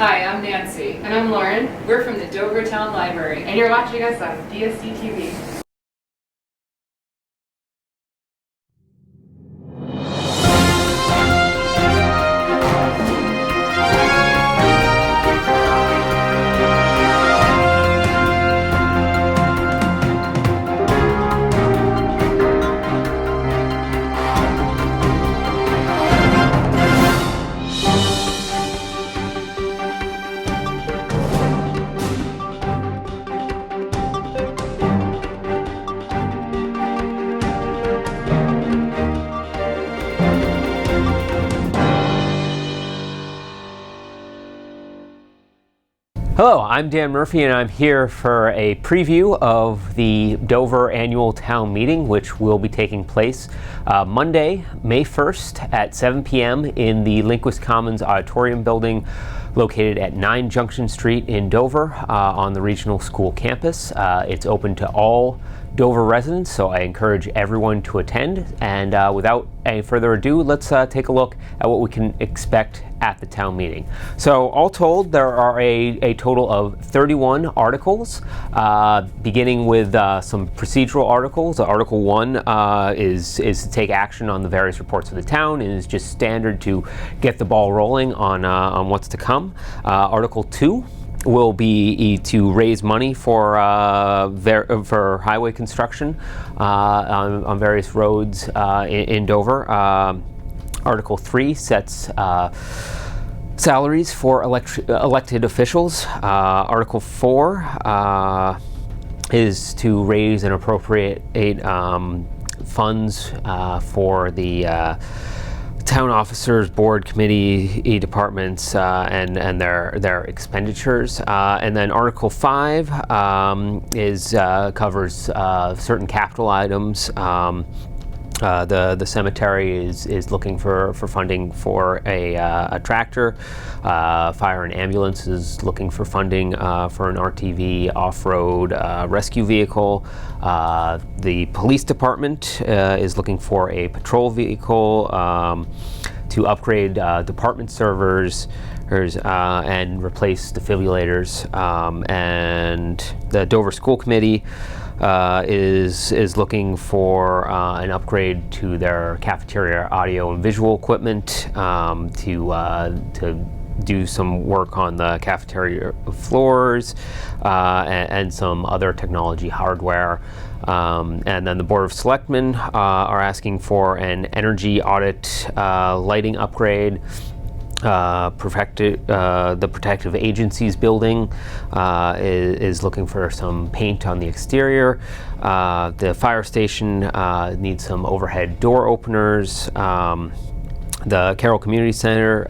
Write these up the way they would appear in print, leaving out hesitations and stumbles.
Hi, I'm Nancy. And I'm Lauren. We're from the Dover Town Library. And you're watching us on DSD TV. Hello, I'm Dan Murphy and I'm here for a preview of the Dover Annual Town Meeting, which will be taking place Monday, May 1st at 7 p.m. in the Linquist Commons Auditorium Building located at 9 Junction Street in Dover on the regional school campus. It's open to all Dover residents, so I encourage everyone to attend. And without any further ado, let's take a look at what we can expect at the town meeting. So all told, there are a total of 31 articles, beginning with some procedural articles. Article 1 is to take action on the various reports of the town and is just standard to get the ball rolling on what's to come. Article 2 will be to raise money for highway construction on various roads in Dover. Article 3 sets salaries for elected officials. Article 4 is to raise and appropriate funds for the town officers, board, committee, departments, and their expenditures. And then Article 5 covers certain capital items. The cemetery is looking for funding for a tractor. Fire and ambulance is looking for funding for an RTV off-road rescue vehicle. The police department is looking for a patrol vehicle to upgrade department servers and replace defibrillators. And the Dover School Committee is looking for an upgrade to their cafeteria audio and visual equipment to do some work on the cafeteria floors and some other technology hardware. And then the Board of Selectmen are asking for an energy audit lighting upgrade. The Protective Agencies building is looking for some paint on the exterior. The fire station needs some overhead door openers. The Carroll Community Center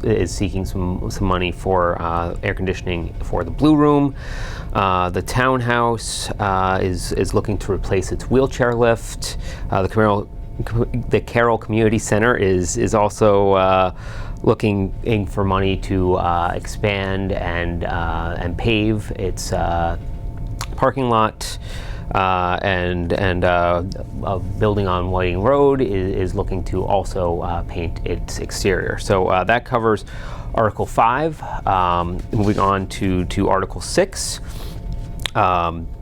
is seeking some money for air conditioning for the Blue Room. The townhouse is looking to replace its wheelchair lift. The Carroll Community Center is also looking for money to expand and pave its parking lot, and a building on Whiting Road is looking to also paint its exterior. So that covers Article 5. Moving on to Article 6.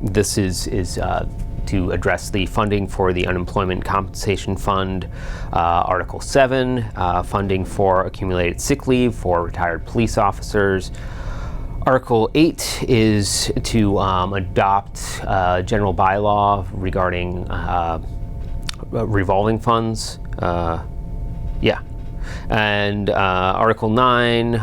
This is to address the funding for the Unemployment Compensation Fund. Article 7, funding for accumulated sick leave for retired police officers. Article 8 is to adopt general bylaw regarding revolving funds. And Article 9,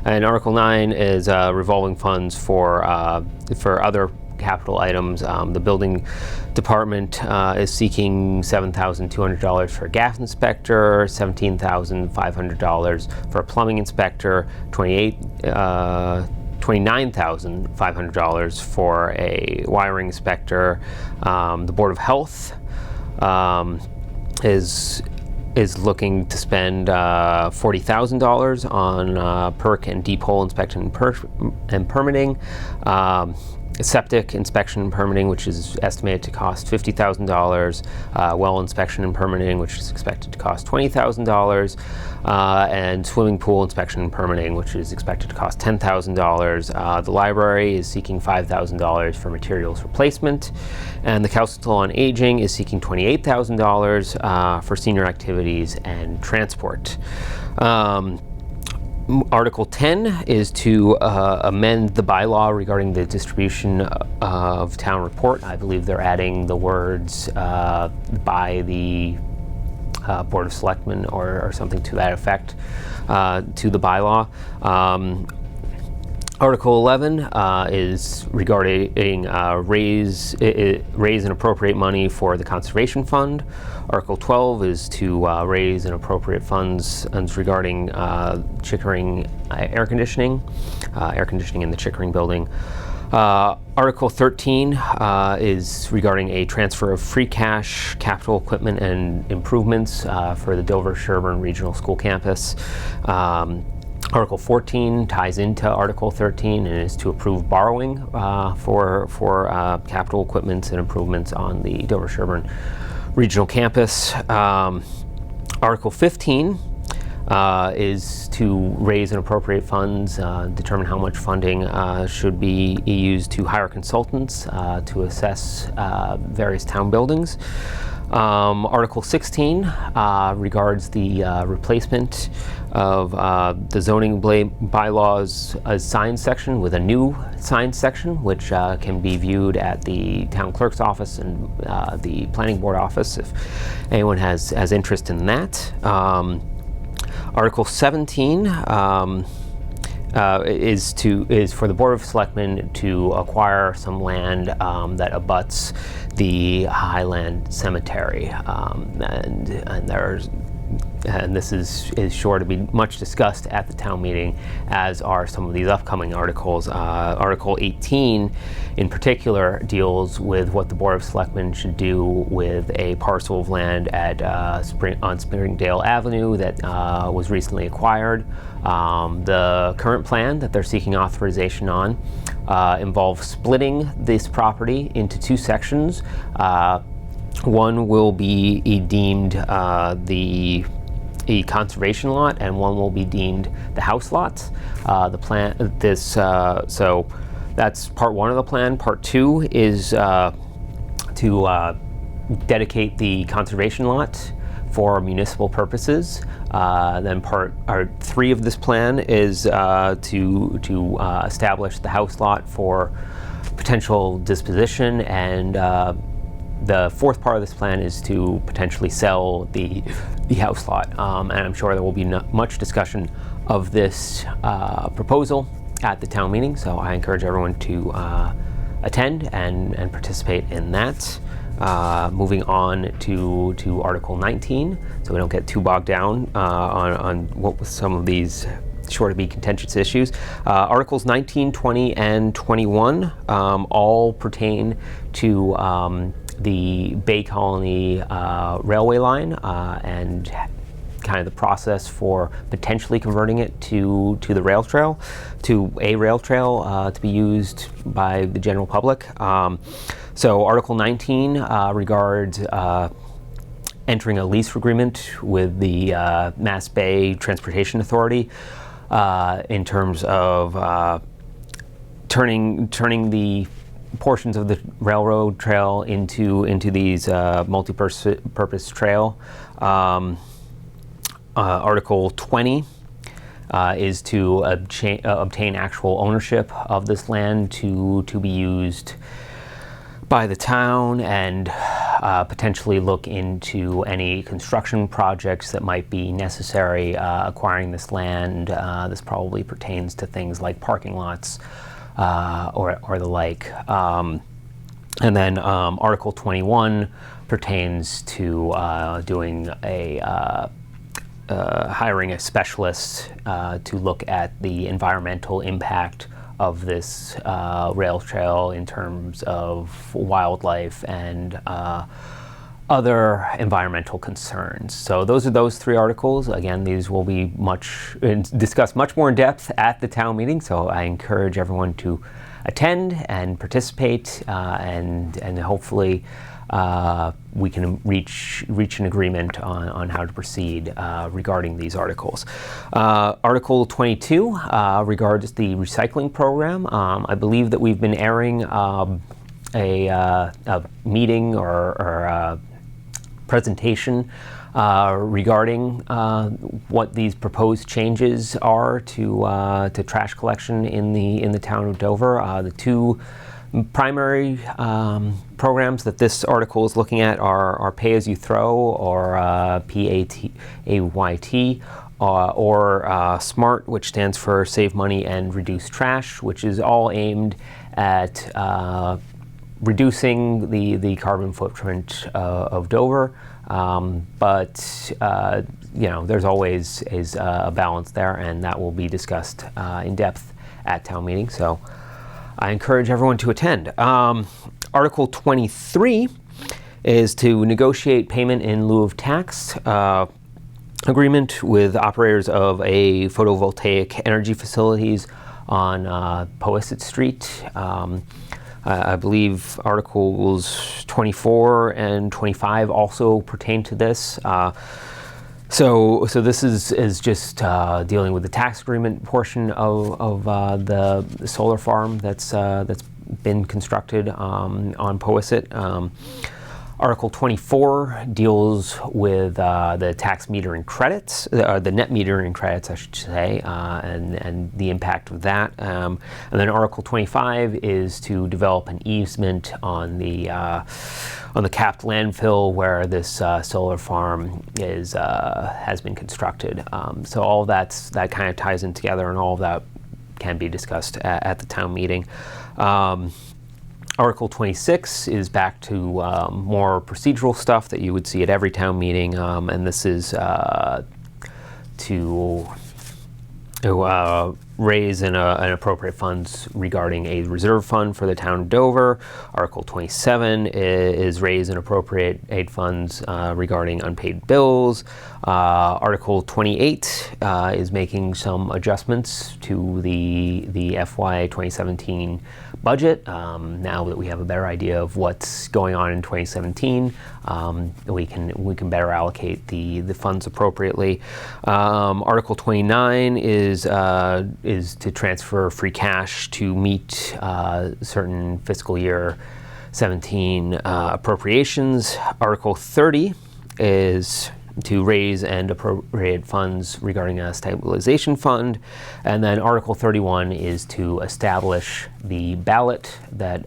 and Article 9 is revolving funds for other capital items. The building department is seeking $7,200 for a gas inspector, $17,500 for a plumbing inspector, $29,500 for a wiring inspector. The Board of Health is looking to spend $40,000 on perk and deep hole inspection and permitting. Septic inspection and permitting, which is estimated to cost $50,000. Well inspection and permitting, which is expected to cost $20,000. And swimming pool inspection and permitting, which is expected to cost $10,000. The library is seeking $5,000 for materials replacement. And the Council on Aging is seeking $28,000 for senior activities and transport. Article 10 is to amend the bylaw regarding the distribution of town report. I believe they're adding the words by the Board of Selectmen or something to that effect to the bylaw. Article 11 is regarding raise and appropriate money for the Conservation Fund. Article 12 is to raise and appropriate funds regarding Chickering air conditioning in the Chickering building. Article 13 is regarding a transfer of free cash, capital equipment, and improvements for the Dover-Sherburne Regional School Campus. Article 14 ties into Article 13 and is to approve borrowing for capital equipment and improvements on the Dover-Sherburne Regional Campus. Article 15 is to raise and appropriate funds, determine how much funding should be used to hire consultants to assess various town buildings. Article 16 regards the replacement of the zoning bylaws signs section with a new signs section, which can be viewed at the town clerk's office and the planning board office if anyone has interest in that. Article 17 is for the Board of Selectmen to acquire some land that abuts the Highland Cemetery, and this is sure to be much discussed at the town meeting, as are some of these upcoming articles. Article 18 in particular deals with what the Board of Selectmen should do with a parcel of land on Springdale Avenue that was recently acquired. The current plan that they're seeking authorization on involves splitting this property into two sections. One will be deemed the conservation lot, and one will be deemed the house lots. So that's part one of the plan. Part two is to dedicate the conservation lot for municipal purposes. Then part three of this plan is to establish the house lot for potential disposition, and the fourth part of this plan is to potentially sell the house lot. And I'm sure there will be much discussion of this proposal at the town meeting, so I encourage everyone to attend and participate in that. Moving on to Article 19, so we don't get too bogged down on what was some of these sure to be contentious issues. Articles 19, 20, and 21 all pertain to the Bay Colony railway line and kind of the process for potentially converting it to a rail trail to be used by the general public. So Article 19 regards entering a lease agreement with the Mass Bay Transportation Authority in terms of turning the portions of the railroad trail into these multi-purpose trail. Article 20 is to obtain actual ownership of this land to be used by the town, and potentially look into any construction projects that might be necessary acquiring this land. This probably pertains to things like parking lots or the like. And then Article 21 pertains to doing hiring a specialist to look at the environmental impact of this rail trail in terms of wildlife and other environmental concerns. So those are those three articles. Again, these will be discussed much more in depth at the town meeting, so I encourage everyone to attend and participate, and hopefully we can reach an agreement on how to proceed regarding these articles. Article 22 regards the recycling program. I believe that we've been airing a meeting or a presentation regarding what these proposed changes are to trash collection in the town of Dover. The two primary programs that this article is looking at are pay-as-you-throw, or PAYT, or SMART, which stands for Save Money and Reduce Trash, which is all aimed at reducing the carbon footprint of Dover. But there's always a balance there, and that will be discussed in depth at town meeting. So I encourage everyone to attend. Article 23 is to negotiate payment in lieu of tax agreement with operators of a photovoltaic energy facilities on Powasset Street. I believe Articles 24 and 25 also pertain to this. So this is just dealing with the tax agreement portion of the solar farm that's been constructed on Powasset. Article 24 deals with the tax metering credits, the net metering credits, I should say, and the impact of that. And then Article 25 is to develop an easement on the capped landfill where this solar farm has been constructed. So all of that kind of ties in together, and all of that can be discussed at the town meeting. Article 26 is back to more procedural stuff that you would see at every town meeting, and this is to raise an appropriate funds regarding a reserve fund for the town of Dover. Article 27 is raise and appropriate funds regarding unpaid bills. Article 28 is making some adjustments to the FY 2017 budget. Now that we have a better idea of what's going on in 2017, we can better allocate the funds appropriately. Article 29 is to transfer free cash to meet certain fiscal year 17 appropriations. Article 30 is to raise and appropriate funds regarding a stabilization fund. And then Article 31 is to establish the ballot that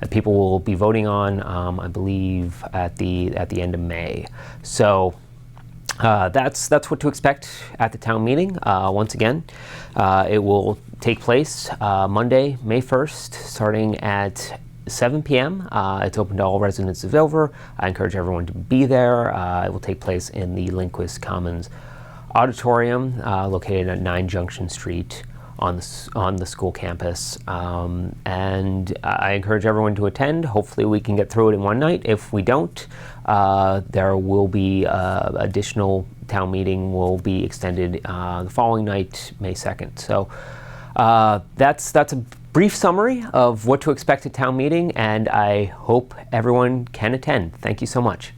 people will be voting on, I believe, at the end of May. So that's what to expect at the town meeting. Once again, it will take place Monday, May 1st, starting at 7 p.m. It's open to all residents of Dover. I encourage everyone to be there. It will take place in the Lindquist Commons Auditorium, located at 9 Junction Street on the school campus. And I encourage everyone to attend. Hopefully we can get through it in one night. If we don't, there will be additional town meeting will be extended the following night, May 2nd. So that's a brief summary of what to expect at town meeting, and I hope everyone can attend. Thank you so much.